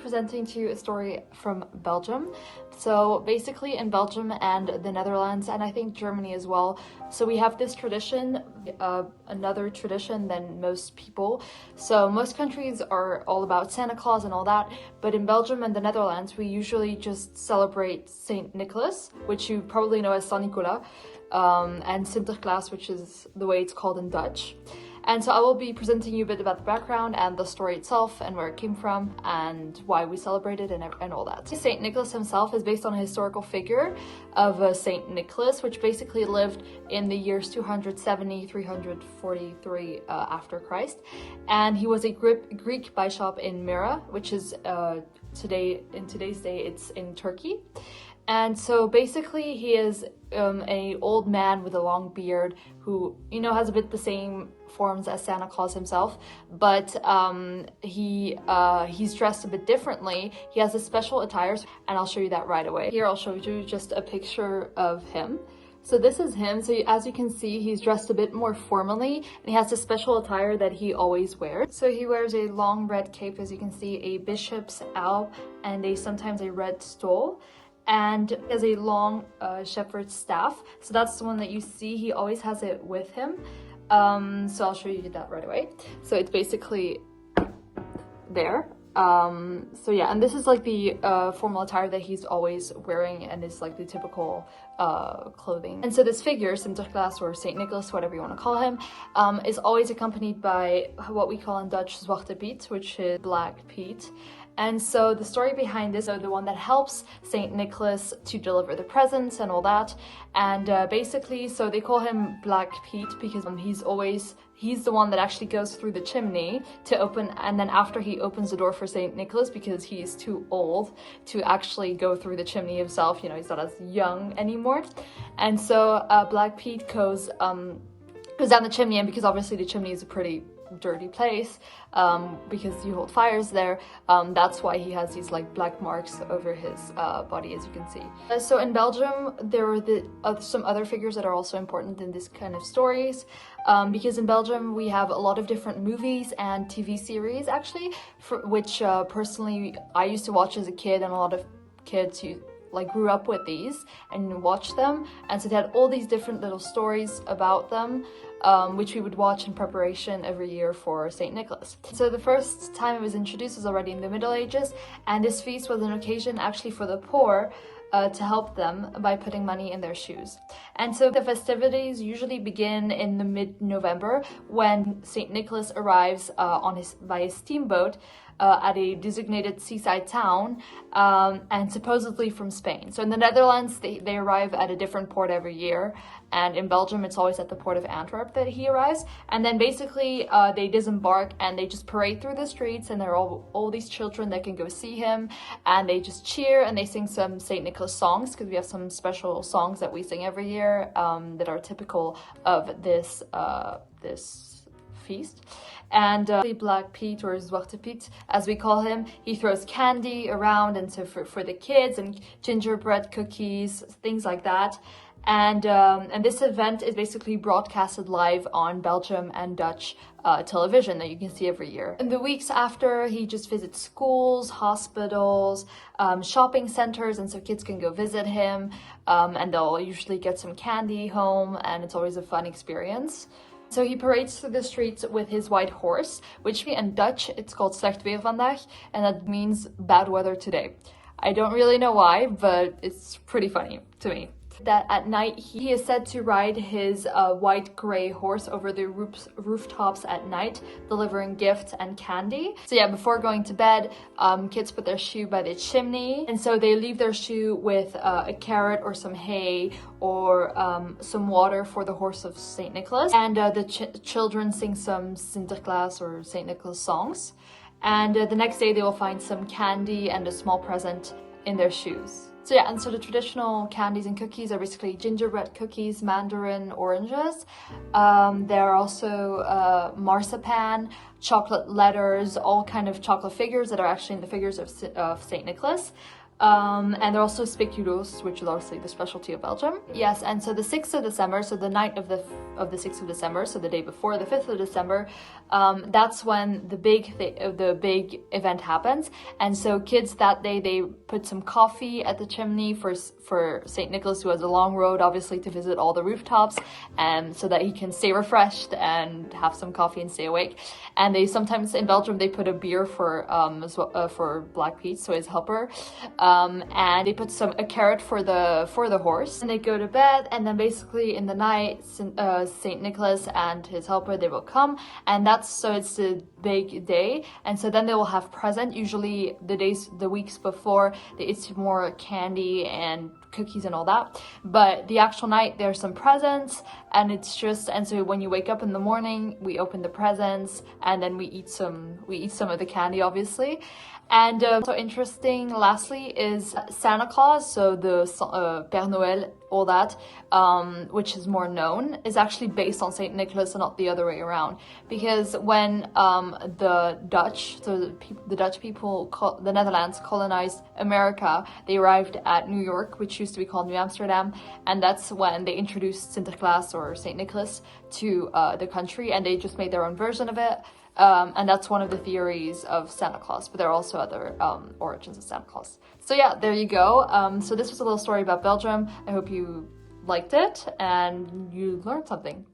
presenting to you a story from Belgium. So basically in Belgium and the Netherlands, and I think Germany as well, so we have this tradition, another tradition than most people. So most countries are all about Santa Claus and all that, but in Belgium and the Netherlands, we usually just celebrate Saint Nicholas, which you probably know as Saint Nicolas, and Sinterklaas, which is the way it's called in Dutch. And so I will be presenting you a bit about the background and the story itself and where it came from and why we celebrate it and all that. Saint Nicholas himself is based on a historical figure of Saint Nicholas, which basically lived in the years 270-343 after Christ. And he was a Greek bishop in Myra, which is in today's day, it's in Turkey. And so basically he is a old man with a long beard who, you know, has a bit the same forms as Santa Claus himself, but he's dressed a bit differently. He has a special attire, and I'll show you that right away. Here I'll show you just a picture of him. So this is him. So as you can see, he's dressed a bit more formally, and he has a special attire that he always wears. So he wears a long red cape, as you can see, a bishop's alb, and sometimes a red stole. And he has a long shepherd's staff. So that's the one that you see. He always has it with him. So I'll show you that right away. So it's basically there. So yeah, and this is like the formal attire that he's always wearing and is like the typical clothing. And so this figure, Sinterklaas or Saint Nicholas, whatever you want to call him, is always accompanied by what we call in Dutch Zwarte Piet, which is Black Pete. And so the story behind this, the one that helps Saint Nicholas to deliver the presents and all that. And basically, so they call him Black Pete because he's the one that actually goes through the chimney to open, and then after he opens the door for Saint Nicholas, because he's too old to actually go through the chimney himself, you know, he's not as young anymore. And so Black Pete goes down the chimney, and because obviously the chimney is a pretty dirty place because you hold fires there, that's why he has these like black marks over his body, as you can see. So in Belgium there are some other figures that are also important in this kind of stories, because in Belgium we have a lot of different movies and TV series actually, which personally I used to watch as a kid, and a lot of kids who like grew up with these and watched them, and so they had all these different little stories about them, which we would watch in preparation every year for Saint Nicholas. So the first time it was introduced was already in the Middle Ages, and this feast was an occasion actually for the poor to help them by putting money in their shoes. And so the festivities usually begin in the mid-November when Saint Nicholas arrives by his steamboat at a designated seaside town, and supposedly from Spain. So in the Netherlands, they arrive at a different port every year, and in Belgium, it's always at the port of Antwerp that he arrives. And then basically, they disembark and they just parade through the streets, and there are all these children that can go see him, and they just cheer and they sing some Saint Nicholas songs, because we have some special songs that we sing every year that are typical of this feast. And Black Pete, or Zwarte Piet as we call him, he throws candy around, and so for the kids, and gingerbread cookies, things like that. And this event is basically broadcasted live on Belgium and Dutch television that you can see every year. In the weeks after, he just visits schools, hospitals, shopping centers, and so kids can go visit him, and they'll usually get some candy home, and it's always a fun experience. So he parades through the streets with his white horse, which in Dutch it's called slecht weer vandaag, and that means bad weather today. I don't really know why, but it's pretty funny to me. That at night he is said to ride his white gray horse over the rooftops at night, delivering gifts and candy. So yeah, before going to bed, kids put their shoe by the chimney, and so they leave their shoe with a carrot or some hay or some water for the horse of Saint Nicholas. And the children sing some Sinterklaas or Saint Nicholas songs. And the next day they will find some candy and a small present in their shoes. So yeah, and so the traditional candies and cookies are basically gingerbread cookies, mandarin oranges. There are also marzipan, chocolate letters, all kind of chocolate figures that are actually the figures of Saint Nicholas. And there are also spéculoos, which is obviously the specialty of Belgium. Yes, and so the 6th of December, so the night of the 6th of December, so the day before, the 5th of December, that's when the big event happens. And so kids that day, they put some coffee at the chimney for St. Nicholas, who has a long road, obviously, to visit all the rooftops, and so that he can stay refreshed and have some coffee and stay awake. And they sometimes, in Belgium, they put a beer for Black Pete, so his helper. And they put a carrot for the horse, and they go to bed, and then basically in the night, Saint Nicholas and his helper, they will come, and it's the big day, and so then they will have present. Usually the weeks before, they eat more candy and cookies and all that, but the actual night there's some presents, and so when you wake up in the morning, we open the presents, and then we eat some of the candy, obviously. And so interesting, lastly, is Santa Claus, so the Père Noël, all that, which is more known, is actually based on Saint Nicholas and not the other way around. Because when the Dutch people, the Netherlands, colonized America, they arrived at New York, which used to be called New Amsterdam, and that's when they introduced Sinterklaas or Saint Nicholas to the country, and they just made their own version of it. And that's one of the theories of Santa Claus, but there are also other origins of Santa Claus. So yeah, there you go. So this was a little story about Belgium. I hope you liked it and you learned something.